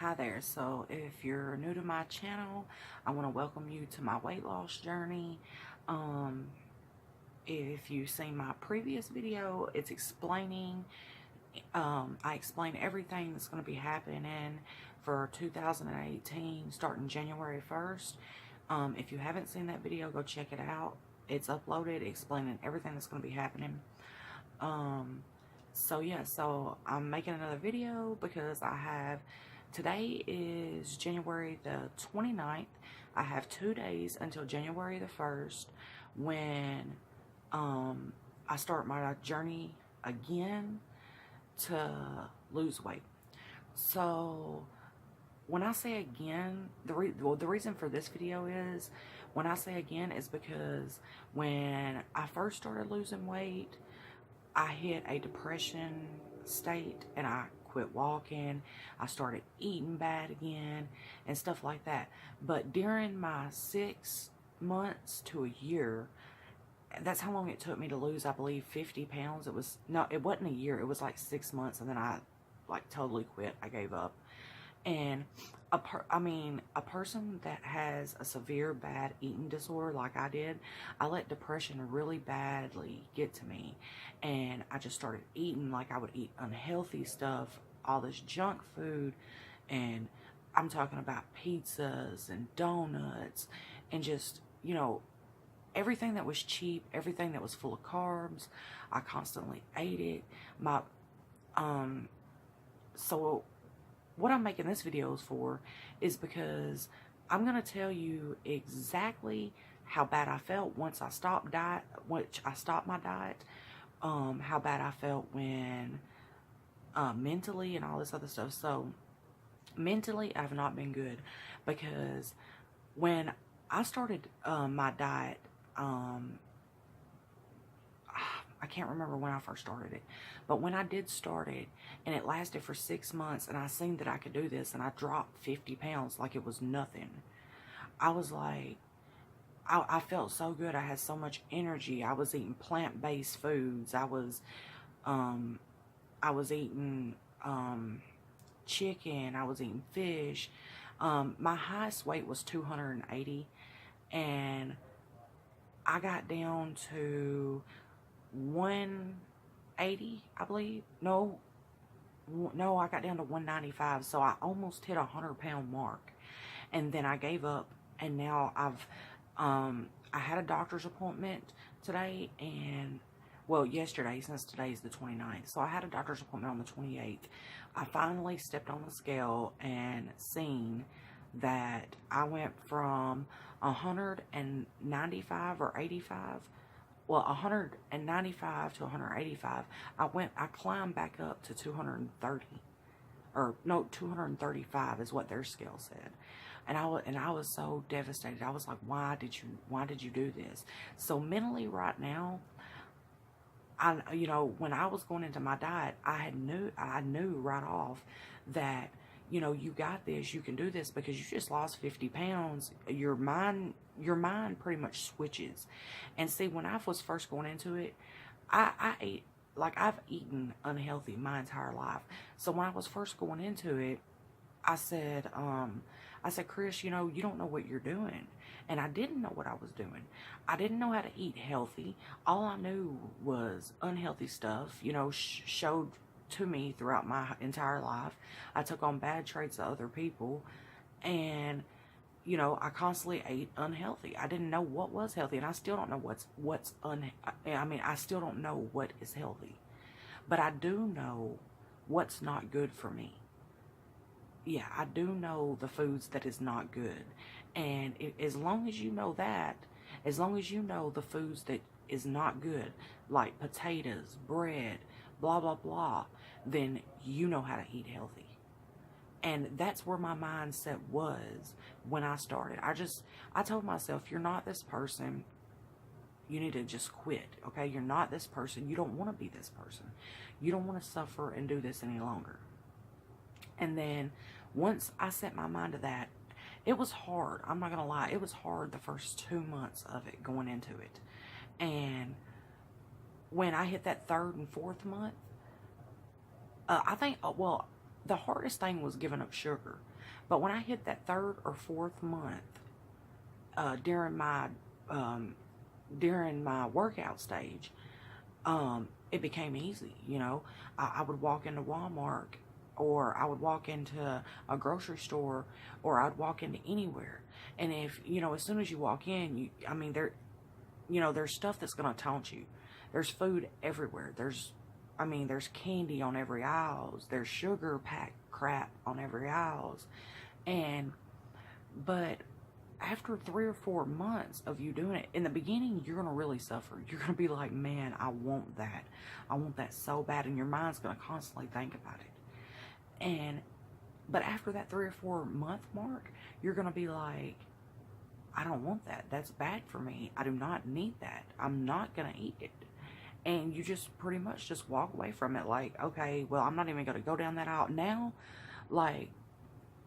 Hi there. So if you're new to my channel, I want to welcome you to my weight loss journey. Um, if you've seen my previous video, it's explaining, I explain everything that's going to be happening for 2018 starting January 1st. If you haven't seen that video, go check it out. It's uploaded explaining everything that's going to be happening. So yeah, so I'm making another video because today is January the 29th. I have 2 days until January the 1st when I start my journey again to lose weight. So when I say again, the reason for this video is, when I say again is because when I first started losing weight, I hit a depression state and I quit walking. I started eating bad again and stuff like that. But during my 6 months to a year, that's how long it took me to lose, I believe, 50 pounds. It wasn't a year. It was like 6 months, and then I like totally quit. I gave up. And a person that has a severe bad eating disorder like I did, I let depression really badly get to me. And I just started eating like I would eat unhealthy stuff, all this junk food. And I'm talking about pizzas and donuts and just, everything that was cheap, everything that was full of carbs. I constantly ate it. So what I'm making this videos for is because I'm going to tell you exactly how bad I felt once I stopped my diet, how bad I felt when, mentally and all this other stuff. So mentally, I've not been good because when I started, my diet, I can't remember when I first started it, but when I did start it, and it lasted for 6 months, and I seen that I could do this, and I dropped 50 pounds like it was nothing. I was like, I felt so good. I had so much energy. I was eating plant-based foods. I was eating, chicken. I was eating fish. My highest weight was 280, and I got down to 180, I believe. No, I got down to 195. So I almost hit a 100-pound mark, and then I gave up. And now I had a doctor's appointment today, and well, yesterday, since today's the 29th. So I had a doctor's appointment on the 28th. I finally stepped on the scale and seen that I went from 195 or 85, well, 195 to 185. I climbed back up to 230, or no, 235 is what their scale said. And I was so devastated. I was like, why did you do this? So mentally right now, when I was going into my diet, I knew right off that, you got this, you can do this, because you just lost 50 pounds. Your mind pretty much switches. And see, when I was first going into it, I ate, like, I've eaten unhealthy my entire life. So when I was first going into it, I said, Chris, you don't know what you're doing. And I didn't know what I was doing. I didn't know how to eat healthy. All I knew was unhealthy stuff, showed to me throughout my entire life. I took on bad traits of other people, and I constantly ate unhealthy. I didn't know what was healthy, and I still don't know I still don't know what is healthy. But I do know what's not good for me. Yeah, I do know the foods that is not good. And as long as you know that, as long as you know the foods that is not good, like potatoes, bread, blah, blah, blah, then you know how to eat healthy. And that's where my mindset was when I started. I told myself, you're not this person. You need to just quit, okay? You're not this person. You don't want to be this person. You don't want to suffer and do this any longer. And then once I set my mind to that, it was hard. I'm not going to lie. It was hard the first 2 months of it, going into it. And when I hit that 3rd and 4th month, I think, well, the hardest thing was giving up sugar. But when I hit that third or fourth month, during my um, workout stage, it became easy. You know, I would walk into Walmart, or I would walk into a grocery store, or I'd walk into anywhere. And if, you know, as soon as you walk in, I mean, there's stuff that's going to taunt you. There's food everywhere. There's candy on every aisle. There's sugar packed crap on every aisle. But after 3 or 4 months of you doing it, in the beginning, you're going to really suffer. You're going to be like, man, I want that. I want that so bad. And your mind's going to constantly think about it. But after that 3 or 4 month mark, you're going to be like, I don't want that. That's bad for me. I do not need that. I'm not going to eat it. And you just pretty much just walk away from it like, okay, well, I'm not even going to go down that aisle.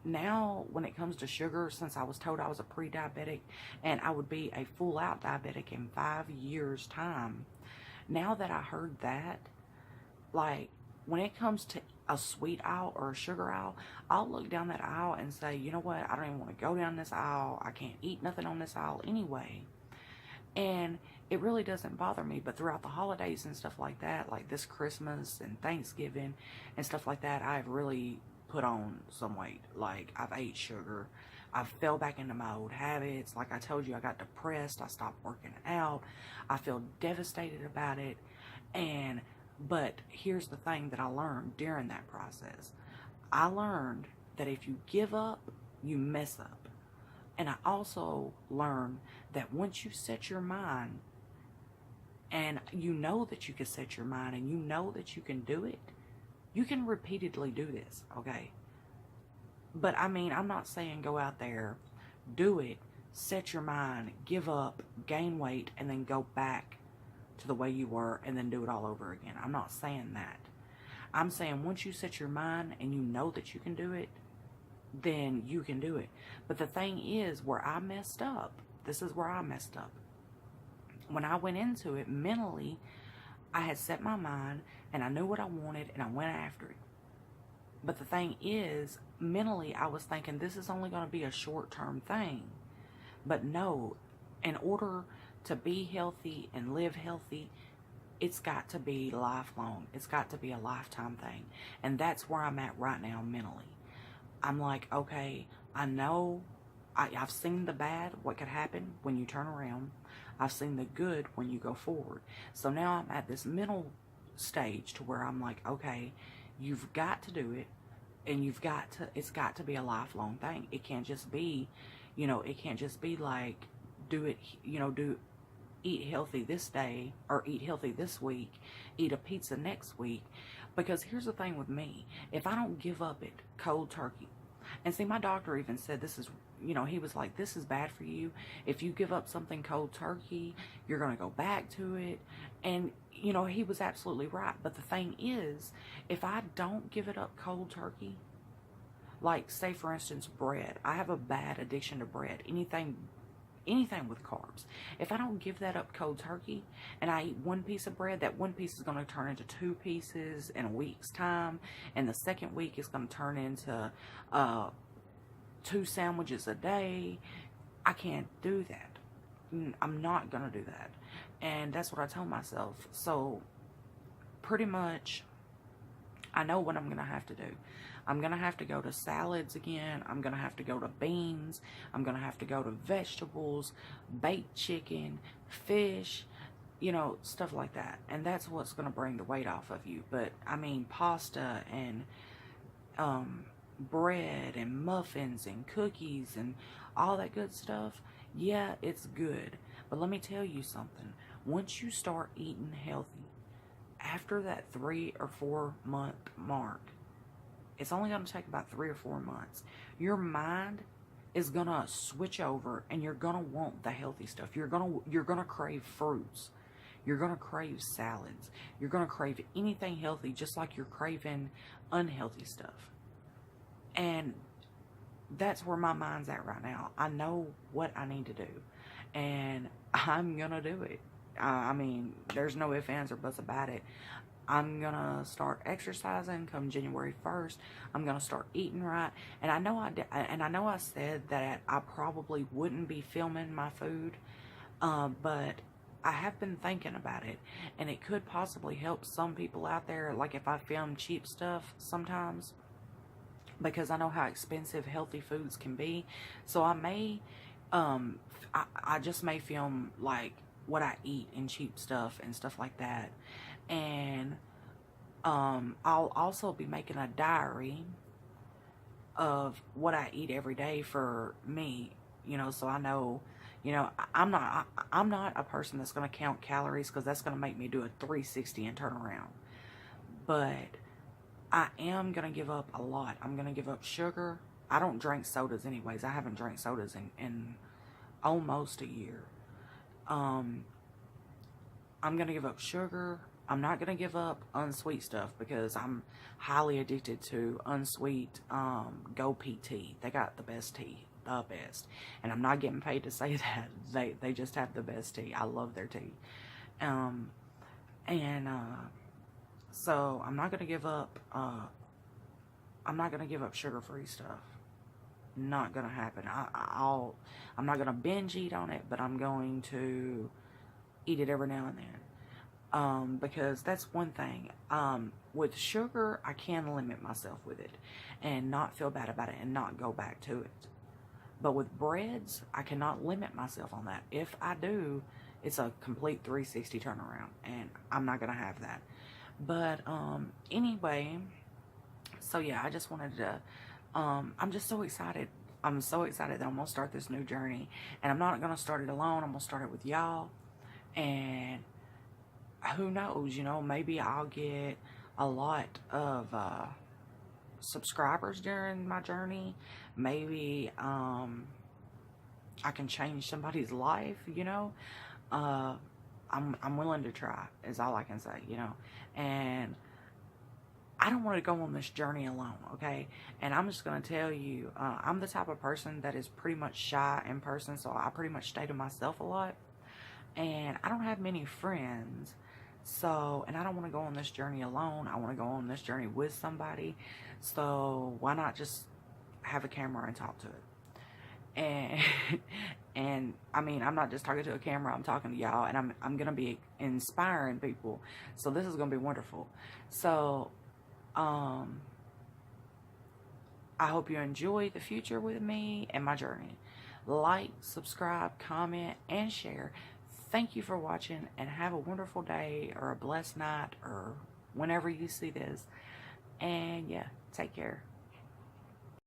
Now, when it comes to sugar, since I was told I was a pre-diabetic and I would be a full-out diabetic in 5 years' time, now that I heard that, like, when it comes to a sweet aisle or a sugar aisle, I'll look down that aisle and say, you know what, I don't even want to go down this aisle. I can't eat nothing on this aisle anyway. And it really doesn't bother me. But throughout the holidays and stuff like that, like this Christmas and Thanksgiving and stuff like that, I've really put on some weight. Like, I've ate sugar. I fell back into my old habits. Like I told you, I got depressed. I stopped working out. I feel devastated about it. But here's the thing that I learned during that process. I learned that if you give up, you mess up. And I also learned that once you set your mind, and you know that you can set your mind, and you know that you can do it, you can repeatedly do this, okay? But I mean, I'm not saying go out there, do it, set your mind, give up, gain weight, and then go back to the way you were and then do it all over again. I'm not saying that. I'm saying once you set your mind and you know that you can do it, then you can do it. But the thing is, where I messed up, this is where I messed up. When I went into it mentally, I had set my mind and I knew what I wanted and I went after it. But the thing is, mentally, I was thinking this is only going to be a short-term thing. But no, in order to be healthy and live healthy, it's got to be lifelong. It's got to be a lifetime thing. And that's where I'm at right now mentally. I'm like, okay, I know, I've seen the bad, what could happen when you turn around. I've seen the good when you go forward. So now I'm at this mental stage to where I'm like, okay, you've got to do it. And it's got to be a lifelong thing. It can't just be, it can't just be like, eat healthy this day, or eat healthy this week, eat a pizza next week. Because here's the thing with me, if I don't give up it cold turkey, and see, my doctor even said this is, he was like, this is bad for you. If you give up something cold turkey, you're going to go back to it. And, he was absolutely right. But the thing is, if I don't give it up cold turkey, like, say, for instance, bread. I have a bad addiction to bread. Anything with carbs. If I don't give that up cold turkey and I eat one piece of bread, that one piece is going to turn into 2 pieces in a week's time, and the second week is going to turn into 2 sandwiches a day. I can't do that. I'm not going to do that. And that's what I told myself. So pretty much I know what I'm going to have to do. I'm going to have to go to salads again. I'm going to have to go to beans. I'm going to have to go to vegetables, baked chicken, fish, stuff like that. And that's what's going to bring the weight off of you. But, I mean, pasta and bread and muffins and cookies and all that good stuff, yeah, it's good. But let me tell you something. Once you start eating healthy, after that 3 or 4 month mark, it's only going to take about 3 or 4 months. Your mind is going to switch over and you're going to want the healthy stuff. You're going to crave fruits. You're going to crave salads. You're going to crave anything healthy just like you're craving unhealthy stuff. And that's where my mind's at right now. I know what I need to do. And I'm going to do it. I mean, there's no ifs, ands, or buts about it. I'm gonna start exercising come January 1st. I'm gonna start eating right. And I know I said that I probably wouldn't be filming my food, but I have been thinking about it, and it could possibly help some people out there. Like if I film cheap stuff sometimes, because I know how expensive healthy foods can be. So I may, I just may film like what I eat and cheap stuff and stuff like that. And I'll also be making a diary of what I eat every day for me, so I know, I'm not a person that's going to count calories, because that's going to make me do a 360 and turn around. But I am going to give up a lot. I'm going to give up sugar. I don't drink sodas anyways. I haven't drank sodas in almost a year. I'm going to give up sugar. I'm not going to give up unsweet stuff, because I'm highly addicted to unsweet Go Peat tea. They got the best tea. The best. And I'm not getting paid to say that. They just have the best tea. I love their tea. So I'm not going to give up sugar-free stuff. Not going to happen. I'm not going to binge eat on it, but I'm going to eat it every now and then. Because that's one thing. With sugar, I can limit myself with it and not feel bad about it and not go back to it. But with breads, I cannot limit myself on that. If I do, it's a complete 360 turnaround, and I'm not going to have that. But anyway, so yeah, I just wanted to, I'm just so excited. I'm so excited that I'm going to start this new journey. And I'm not going to start it alone. I'm going to start it with y'all. And who knows, maybe I'll get a lot of subscribers during my journey. Maybe I can change somebody's life, I'm willing to try, is all I can say, and I don't want to go on this journey alone, okay? And I'm just going to tell you, I'm the type of person that is pretty much shy in person, so I pretty much stay to myself a lot, and I don't have many friends. So, and I don't want to go on this journey alone. I want to go on this journey with somebody. So why not just have a camera and talk to it? And I mean, I'm not just talking to a camera. I'm talking to y'all, and I'm gonna be inspiring people. So this is gonna be wonderful. So I hope you enjoy the future with me and my journey. Like, subscribe, comment, and share. Thank you for watching, and have a wonderful day or a blessed night or whenever you see this. And yeah, take care.